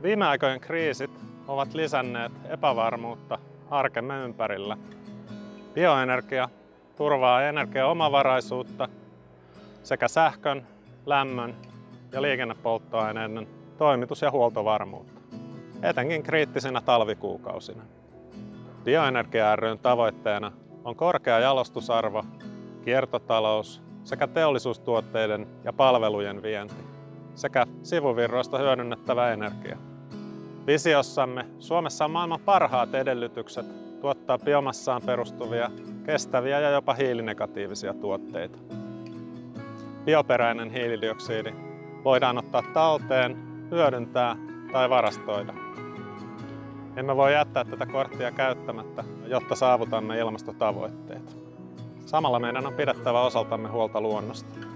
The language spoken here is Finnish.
Viime aikojen kriisit ovat lisänneet epävarmuutta arkemme ympärillä. Bioenergia turvaa energiaomavaraisuutta sekä sähkön, lämmön ja liikennepolttoaineiden toimitus- ja huoltovarmuutta, etenkin kriittisinä talvikuukausina. Bioenergia ry:n tavoitteena on korkea jalostusarvo, kiertotalous sekä teollisuustuotteiden ja palvelujen vienti sekä sivuvirroista hyödynnettävä energia. Visiossamme Suomessa on maailman parhaat edellytykset tuottaa biomassaan perustuvia, kestäviä ja jopa hiilinegatiivisia tuotteita. Bioperäinen hiilidioksidi voidaan ottaa talteen, hyödyntää tai varastoida. Emme voi jättää tätä korttia käyttämättä, jotta saavutamme ilmastotavoitteet. Samalla meidän on pidettävä osaltamme huolta luonnosta.